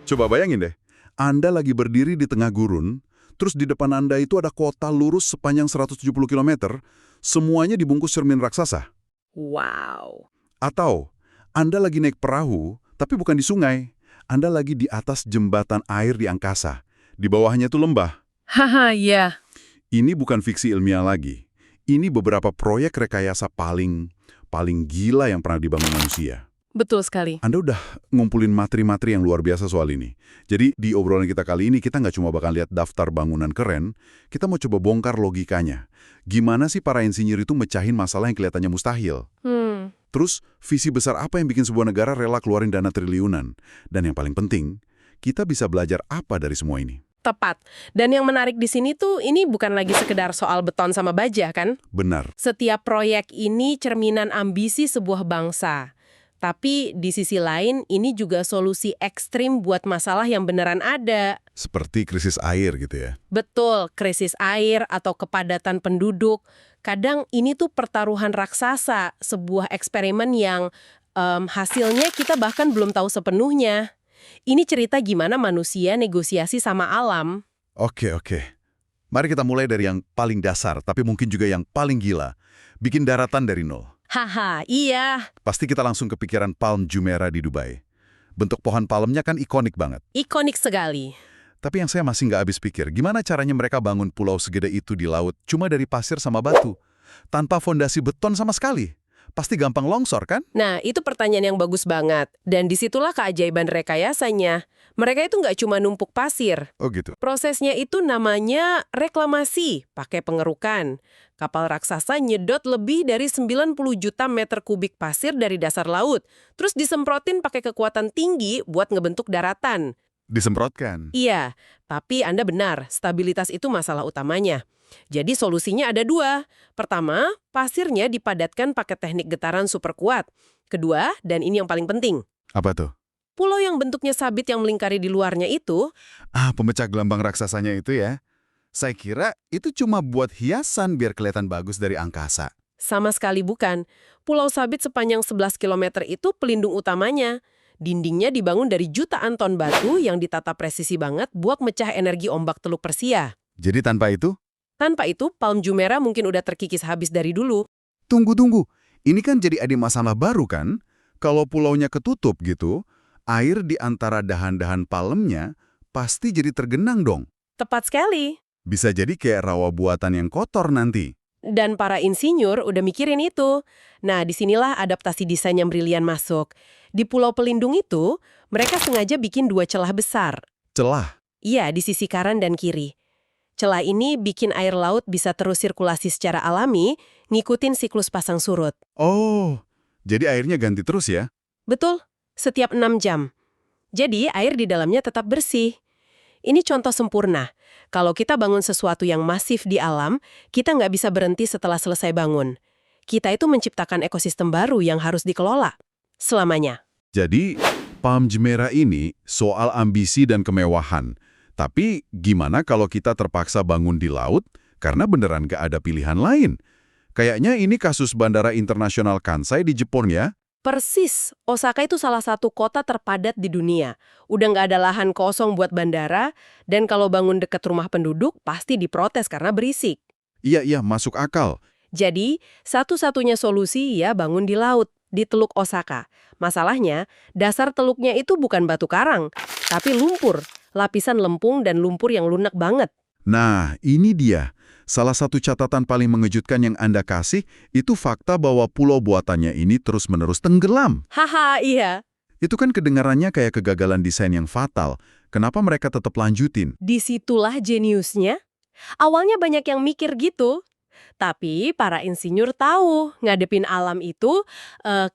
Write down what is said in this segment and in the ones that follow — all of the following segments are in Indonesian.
Coba bayangin deh, Anda lagi berdiri di tengah gurun, terus di depan Anda itu ada kota lurus sepanjang 170 km, semuanya dibungkus cermin raksasa. Wow. Atau, Anda lagi naik perahu, tapi bukan di sungai. Anda lagi di atas jembatan air di angkasa. Di bawahnya itu lembah. Haha, iya. Ini bukan fiksi ilmiah lagi. Ini beberapa proyek rekayasa paling gila yang pernah dibangun manusia. Betul sekali. Anda udah ngumpulin materi-materi yang luar biasa soal ini. Jadi di obrolan kita kali ini kita nggak cuma bakal lihat daftar bangunan keren, kita mau coba bongkar logikanya. Gimana sih para insinyur itu mecahin masalah yang kelihatannya mustahil? Terus visi besar apa yang bikin sebuah negara rela keluarin dana triliunan? Dan yang paling penting, kita bisa belajar apa dari semua ini? Tepat. Dan yang menarik di sini tuh, ini bukan lagi sekedar soal beton sama baja, kan? Benar. Setiap proyek ini cerminan ambisi sebuah bangsa. Tapi di sisi lain, ini juga solusi ekstrim buat masalah yang beneran ada. Seperti krisis air gitu ya. Betul, krisis air atau kepadatan penduduk. Kadang ini tuh pertaruhan raksasa, sebuah eksperimen yang hasilnya kita bahkan belum tahu sepenuhnya. Ini cerita gimana manusia negosiasi sama alam. Oke. Mari kita mulai dari yang paling dasar, tapi mungkin juga yang paling gila. Bikin daratan dari nol. Haha, iya. Pasti kita langsung kepikiran Palm Jumeirah di Dubai. Bentuk pohon palmnya kan ikonik banget. Ikonik sekali. Tapi yang saya masih nggak habis pikir, gimana caranya mereka bangun pulau segede itu di laut cuma dari pasir sama batu? Tanpa fondasi beton sama sekali. Pasti gampang longsor, kan? Nah, itu pertanyaan yang bagus banget. Dan disitulah keajaiban rekayasanya. Mereka itu nggak cuma numpuk pasir. Oh gitu. Prosesnya itu namanya reklamasi, pakai pengerukan. Kapal raksasa nyedot lebih dari 90 juta meter kubik pasir dari dasar laut. Terus disemprotin pakai kekuatan tinggi buat ngebentuk daratan. Disemprotkan. Iya, tapi Anda benar, stabilitas itu masalah utamanya. Jadi solusinya ada dua. Pertama, pasirnya dipadatkan pakai teknik getaran super kuat. Kedua, dan ini yang paling penting, Apa tuh? pulau yang bentuknya sabit yang melingkari di luarnya itu, Pemecah gelombang raksasanya itu ya. Saya kira itu cuma buat hiasan biar kelihatan bagus dari angkasa. sama sekali bukan. Pulau sabit sepanjang 11 km itu pelindung utamanya. Dindingnya dibangun dari jutaan ton batu yang ditata presisi banget buat mecah energi ombak Teluk Persia. Jadi tanpa itu? Tanpa itu, Palm Jumeirah mungkin udah terkikis habis dari dulu. Tunggu. Ini kan jadi ada masalah baru kan? Kalau pulaunya ketutup gitu, air di antara dahan-dahan palemnya pasti jadi tergenang dong. Tepat sekali. Bisa jadi kayak rawa buatan yang kotor nanti. Dan para insinyur udah mikirin itu. Nah, disinilah adaptasi desain yang brilian masuk. Di pulau pelindung itu, mereka sengaja bikin dua celah besar. Celah. Iya, di sisi kanan dan kiri. Celah ini bikin air laut bisa terus sirkulasi secara alami, ngikutin siklus pasang surut. Oh, jadi airnya ganti terus ya? Betul, setiap 6 jam. Jadi air di dalamnya tetap bersih. Ini contoh sempurna. Kalau kita bangun sesuatu yang masif di alam, kita nggak bisa berhenti setelah selesai bangun. Kita itu menciptakan ekosistem baru yang harus dikelola. Selamanya. Jadi, Palm Jumeirah ini soal ambisi dan kemewahan. Tapi gimana kalau kita terpaksa bangun di laut karena beneran gak ada pilihan lain? Kayaknya ini kasus Bandara Internasional Kansai di Jepun ya? Persis, Osaka itu salah satu kota terpadat di dunia. Udah nggak ada lahan kosong buat bandara, dan kalau bangun dekat rumah penduduk, pasti diprotes karena berisik. Iya, masuk akal. Jadi, satu-satunya solusi ya bangun di laut, di Teluk Osaka. Masalahnya, dasar teluknya itu bukan batu karang, tapi lumpur, lapisan lempung dan lumpur yang lunak banget. Nah, ini dia. Salah satu catatan paling mengejutkan yang Anda kasih, itu fakta bahwa pulau buatannya ini terus-menerus tenggelam. Haha, iya. Itu kan kedengarannya kayak kegagalan desain yang fatal. Kenapa mereka tetap lanjutin? Disitulah jeniusnya. Awalnya banyak yang mikir gitu. Tapi para insinyur tahu, ngadepin alam itu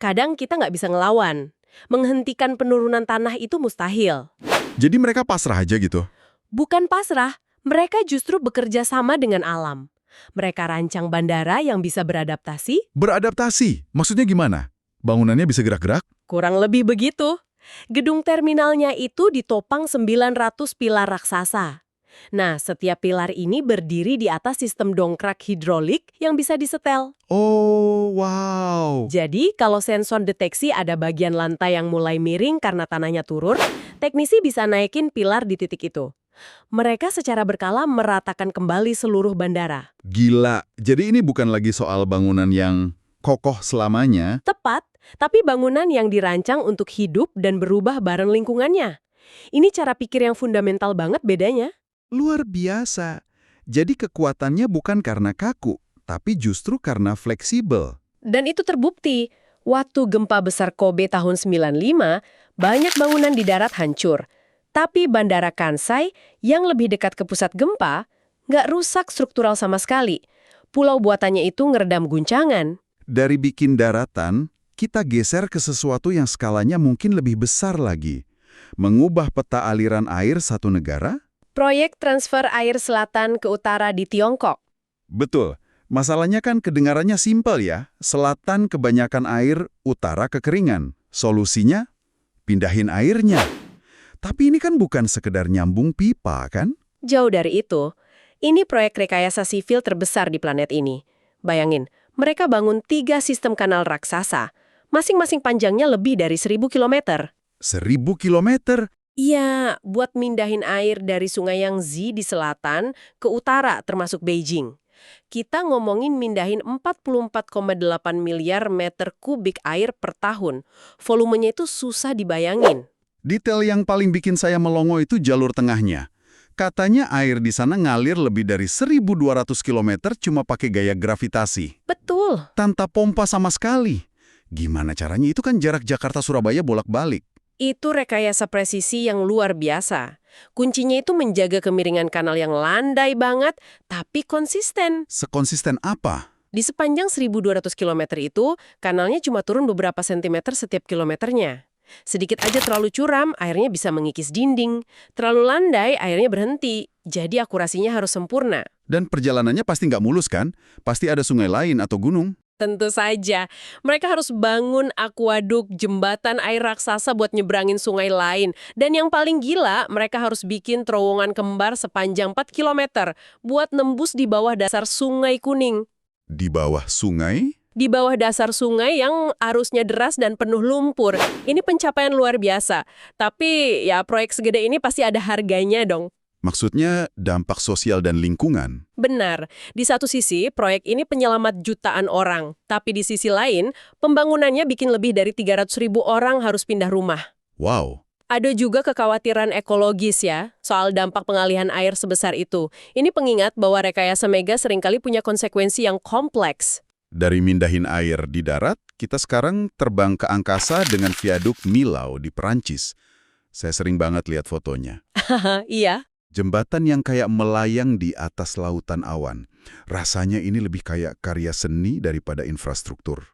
kadang kita nggak bisa ngelawan. Menghentikan penurunan tanah itu mustahil. Jadi mereka pasrah aja gitu? Bukan pasrah, mereka justru bekerja sama dengan alam. Mereka rancang bandara yang bisa beradaptasi. Beradaptasi? Maksudnya gimana? Bangunannya bisa gerak-gerak? Kurang lebih begitu. Gedung terminalnya itu ditopang 900 pilar raksasa. Nah, setiap pilar ini berdiri di atas sistem dongkrak hidrolik yang bisa disetel. Oh, wow. Jadi, kalau sensor deteksi ada bagian lantai yang mulai miring karena tanahnya turun, teknisi bisa naikin pilar di titik itu. Mereka secara berkala meratakan kembali seluruh bandara. Gila, jadi ini bukan lagi soal bangunan yang kokoh selamanya. Tepat, tapi bangunan yang dirancang untuk hidup dan berubah bareng lingkungannya. Ini cara pikir yang fundamental banget bedanya. Luar biasa. Jadi kekuatannya bukan karena kaku, tapi justru karena fleksibel. Dan itu terbukti. Waktu gempa besar Kobe tahun 95, banyak bangunan di darat hancur. Tapi Bandara Kansai, yang lebih dekat ke pusat gempa, nggak rusak struktural sama sekali. Pulau buatannya itu ngeredam guncangan. Dari bikin daratan, kita geser ke sesuatu yang skalanya mungkin lebih besar lagi. Mengubah peta aliran air satu negara? Proyek transfer air selatan ke utara di Tiongkok. Betul. Masalahnya kan kedengarannya simpel ya. Selatan kebanyakan air, utara kekeringan. Solusinya? Pindahin airnya. Tapi ini kan bukan sekedar nyambung pipa, kan? Jauh dari itu, ini proyek rekayasa sivil terbesar di planet ini. Bayangin, mereka bangun 3 sistem kanal raksasa. Masing-masing panjangnya lebih dari 1.000 kilometer. 1.000 kilometer? Iya, buat mindahin air dari sungai Yangtze di selatan ke utara termasuk Beijing. Kita ngomongin mindahin 44,8 miliar meter kubik air per tahun. Volumenya itu susah dibayangin. Detail yang paling bikin saya melongo itu jalur tengahnya. Katanya air di sana ngalir lebih dari 1.200 km cuma pakai gaya gravitasi. Betul. Tanpa pompa sama sekali. Gimana caranya? Itu kan jarak Jakarta-Surabaya bolak-balik. Itu rekayasa presisi yang luar biasa. Kuncinya itu menjaga kemiringan kanal yang landai banget, tapi konsisten. Sekonsisten apa? Di sepanjang 1.200 km itu, kanalnya cuma turun beberapa sentimeter setiap kilometernya. Sedikit aja terlalu curam, airnya bisa mengikis dinding. Terlalu landai, airnya berhenti. Jadi akurasinya harus sempurna. Dan perjalanannya pasti nggak mulus kan? Pasti ada sungai lain atau gunung. Tentu saja. Mereka harus bangun akuaduk, jembatan air raksasa buat nyebrangin sungai lain. Dan yang paling gila, mereka harus bikin terowongan kembar sepanjang 4 km buat nembus di bawah dasar Sungai Kuning. Di bawah sungai? Di bawah dasar sungai yang arusnya deras dan penuh lumpur. Ini pencapaian luar biasa. Tapi ya proyek segede ini pasti ada harganya dong. Maksudnya dampak sosial dan lingkungan. Benar. Di satu sisi, proyek ini penyelamat jutaan orang. Tapi di sisi lain, pembangunannya bikin lebih dari 300.000 orang harus pindah rumah. Wow. Ada juga kekhawatiran ekologis ya, soal dampak pengalihan air sebesar itu. Ini pengingat bahwa rekayasa mega seringkali punya konsekuensi yang kompleks. Dari mindahin air di darat, kita sekarang terbang ke angkasa dengan viaduk Millau di Perancis. Saya sering banget lihat fotonya. Haha, iya. Jembatan yang kayak melayang di atas lautan awan. Rasanya ini lebih kayak karya seni daripada infrastruktur.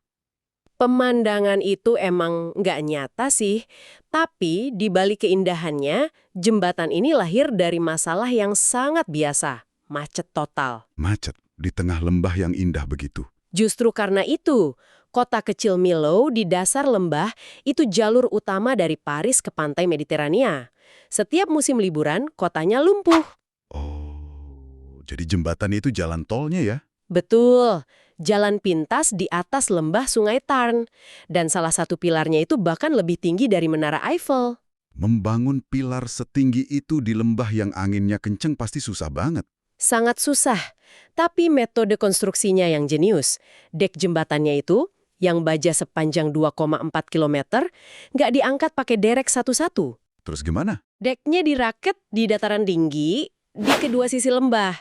Pemandangan itu emang nggak nyata sih, tapi di balik keindahannya, jembatan ini lahir dari masalah yang sangat biasa, macet total. Macet di tengah lembah yang indah begitu. Justru karena itu, kota kecil Millau di dasar lembah itu jalur utama dari Paris ke pantai Mediterania. Setiap musim liburan, kotanya lumpuh. Oh, jadi jembatan itu jalan tolnya ya? Betul, jalan pintas di atas lembah Sungai Tarn. Dan salah satu pilarnya itu bahkan lebih tinggi dari Menara Eiffel. Membangun pilar setinggi itu di lembah yang anginnya kenceng pasti susah banget. Sangat susah, tapi metode konstruksinya yang jenius. Dek jembatannya itu, yang baja sepanjang 2,4 km, nggak diangkat pakai derek satu-satu. Terus gimana? Deknya diraket di dataran tinggi, di kedua sisi lembah.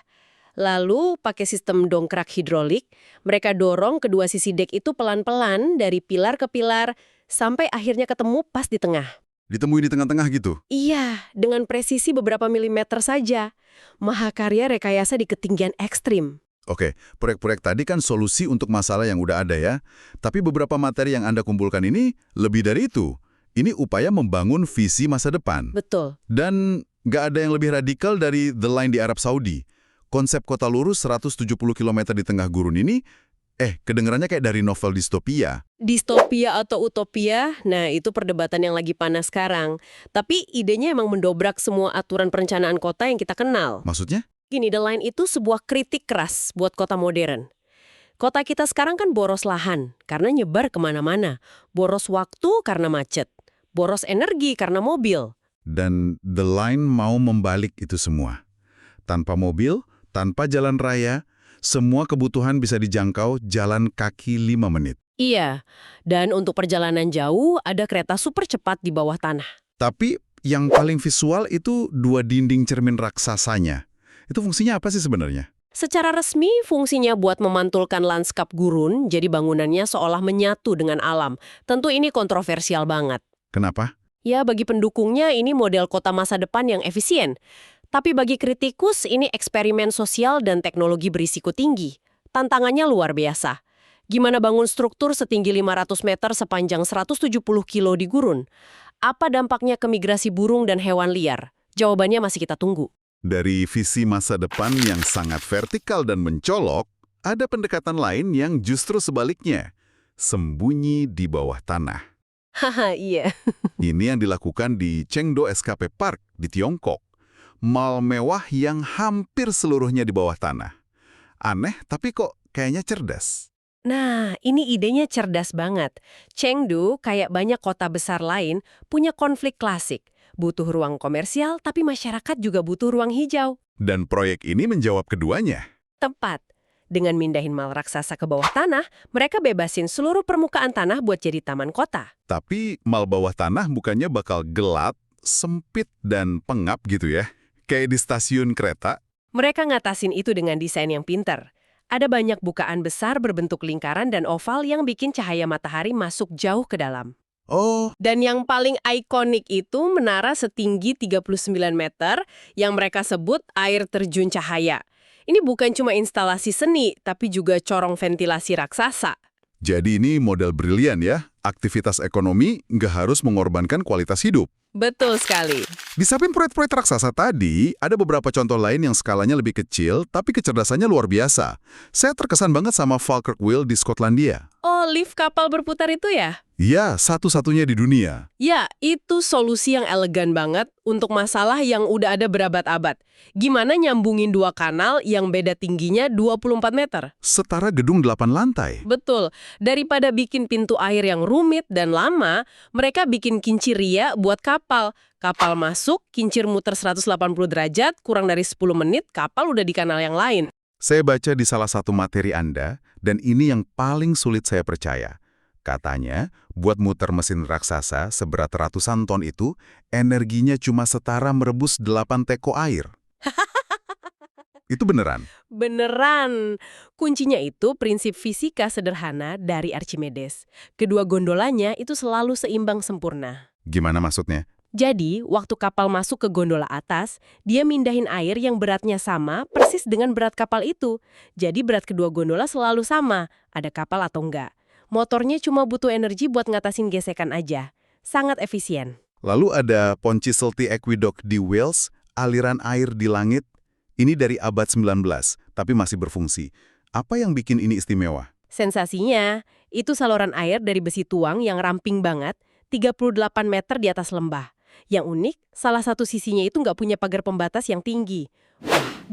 Lalu pakai sistem dongkrak hidrolik, mereka dorong kedua sisi dek itu pelan-pelan dari pilar ke pilar, sampai akhirnya ketemu pas di tengah. Ditemuin di tengah-tengah gitu? Iya, dengan presisi beberapa milimeter saja. Mahakarya rekayasa di ketinggian ekstrim. Oke, proyek-proyek tadi kan solusi untuk masalah yang udah ada ya. Tapi beberapa materi yang Anda kumpulkan ini lebih dari itu. Ini upaya membangun visi masa depan. Betul. Dan nggak ada yang lebih radikal dari The Line di Arab Saudi. Konsep kota lurus 170 km di tengah gurun ini, kedengarannya kayak dari novel distopia. Distopia atau utopia, nah itu perdebatan yang lagi panas sekarang. Tapi idenya emang mendobrak semua aturan perencanaan kota yang kita kenal. Maksudnya? Gini, The Line itu sebuah kritik keras buat kota modern. Kota kita sekarang kan boros lahan karena nyebar kemana-mana. Boros waktu karena macet. Boros energi karena mobil. Dan The Line mau membalik itu semua. Tanpa mobil, tanpa jalan raya, semua kebutuhan bisa dijangkau jalan kaki 5 menit. Iya, dan untuk perjalanan jauh ada kereta super cepat di bawah tanah. Tapi yang paling visual itu 2 dinding cermin raksasanya. Itu fungsinya apa sih sebenarnya? Secara resmi, fungsinya buat memantulkan lanskap gurun, jadi bangunannya seolah menyatu dengan alam. Tentu ini kontroversial banget. Kenapa? Ya, bagi pendukungnya ini model kota masa depan yang efisien. Tapi bagi kritikus, ini eksperimen sosial dan teknologi berisiko tinggi. Tantangannya luar biasa. Gimana bangun struktur setinggi 500 meter sepanjang 170 kilo di gurun? Apa dampaknya ke migrasi burung dan hewan liar? Jawabannya masih kita tunggu. Dari visi masa depan yang sangat vertikal dan mencolok, ada pendekatan lain yang justru sebaliknya, sembunyi di bawah tanah. Haha, iya. Ini yang dilakukan di Chengdu SKP Park di Tiongkok. Mall mewah yang hampir seluruhnya di bawah tanah. Aneh, tapi kok kayaknya cerdas. Nah, ini idenya cerdas banget. Chengdu, kayak banyak kota besar lain, punya konflik klasik. Butuh ruang komersial, tapi masyarakat juga butuh ruang hijau. Dan proyek ini menjawab keduanya. Tepat. Dengan mindahin mall raksasa ke bawah tanah, mereka bebasin seluruh permukaan tanah buat jadi taman kota. Tapi mall bawah tanah bukannya bakal gelap, sempit, dan pengap gitu ya? Kayak di stasiun kereta. Mereka ngatasin itu dengan desain yang pinter. Ada banyak bukaan besar berbentuk lingkaran dan oval yang bikin cahaya matahari masuk jauh ke dalam. Oh, Dan yang paling ikonik itu menara setinggi 39 meter yang mereka sebut air terjun cahaya. Ini bukan cuma instalasi seni, tapi juga corong ventilasi raksasa. jadi ini model brilian ya. Aktivitas ekonomi nggak harus mengorbankan kualitas hidup. Betul sekali. Di samping proyek-proyek raksasa tadi, ada beberapa contoh lain yang skalanya lebih kecil, tapi kecerdasannya luar biasa. Saya terkesan banget sama Falkirk Wheel di Skotlandia. Oh, lift kapal berputar itu ya? Ya, satu-satunya di dunia. Ya, itu solusi yang elegan banget untuk masalah yang udah ada berabad-abad. Gimana nyambungin dua kanal yang beda tingginya 24 meter? Setara gedung 8 lantai. Betul. Daripada bikin pintu air yang rumit dan lama, mereka bikin kincir ria buat kapal. Kapal masuk, kincir muter 180 derajat, kurang dari 10 menit, kapal udah di kanal yang lain. Saya baca di salah satu materi Anda, dan ini yang paling sulit saya percaya. Katanya, buat muter mesin raksasa seberat ratusan ton itu, energinya cuma setara merebus 8 teko air. Itu beneran? Beneran. Kuncinya itu prinsip fisika sederhana dari Archimedes. Kedua gondolanya itu selalu seimbang sempurna. Gimana maksudnya? Jadi, waktu kapal masuk ke gondola atas, dia mindahin air yang beratnya sama persis dengan berat kapal itu. Jadi berat kedua gondola selalu sama, ada kapal atau enggak. Motornya cuma butuh energi buat ngatasin gesekan aja. Sangat efisien. Lalu ada Ponciselti Aqueduct di Wales, aliran air di langit. Ini dari abad 19, tapi masih berfungsi. Apa yang bikin ini istimewa? Sensasinya, itu saluran air dari besi tuang yang ramping banget, 38 meter di atas lembah. Yang unik, salah satu sisinya itu nggak punya pagar pembatas yang tinggi.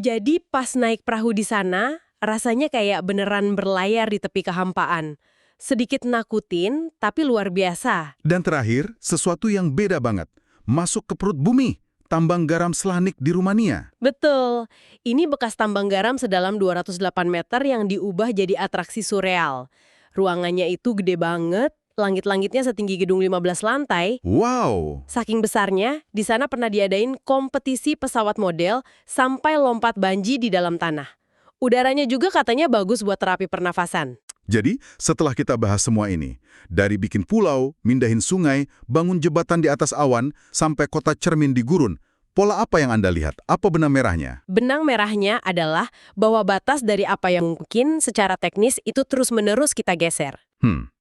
Jadi pas naik perahu di sana, rasanya kayak beneran berlayar di tepi kehampaan. Sedikit nakutin, tapi luar biasa. Dan terakhir, sesuatu yang beda banget. Masuk ke perut bumi, tambang garam Slanik di Rumania. Betul, ini bekas tambang garam sedalam 208 meter yang diubah jadi atraksi surreal. Ruangannya itu gede banget, langit-langitnya setinggi gedung 15 lantai. Wow! Saking besarnya, di sana pernah diadain kompetisi pesawat model sampai lompat banji di dalam tanah. Udaranya juga katanya bagus buat terapi pernafasan. Jadi, setelah kita bahas semua ini, dari bikin pulau, mindahin sungai, bangun jembatan di atas awan, sampai kota cermin di gurun, pola apa yang Anda lihat? Apa benang merahnya? Benang merahnya adalah bahwa batas dari apa yang mungkin secara teknis itu terus-menerus kita geser.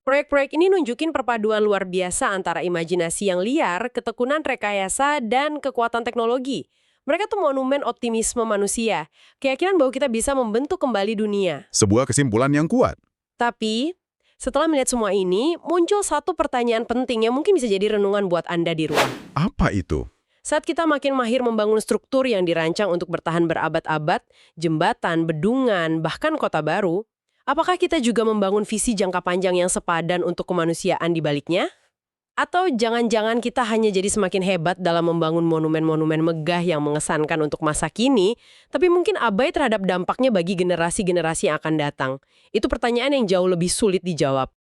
Proyek-proyek ini nunjukin perpaduan luar biasa antara imajinasi yang liar, ketekunan rekayasa, dan kekuatan teknologi. Mereka tuh monumen optimisme manusia, keyakinan bahwa kita bisa membentuk kembali dunia. Sebuah kesimpulan yang kuat. Tapi, setelah melihat semua ini, muncul satu pertanyaan penting yang mungkin bisa jadi renungan buat Anda di rumah. Apa itu? Saat kita makin mahir membangun struktur yang dirancang untuk bertahan berabad-abad, jembatan, bendungan, bahkan kota baru, Apakah kita juga membangun visi jangka panjang yang sepadan untuk kemanusiaan di baliknya? Atau jangan-jangan kita hanya jadi semakin hebat dalam membangun monumen-monumen megah yang mengesankan untuk masa kini, tapi mungkin abai terhadap dampaknya bagi generasi-generasi yang akan datang? Itu pertanyaan yang jauh lebih sulit dijawab.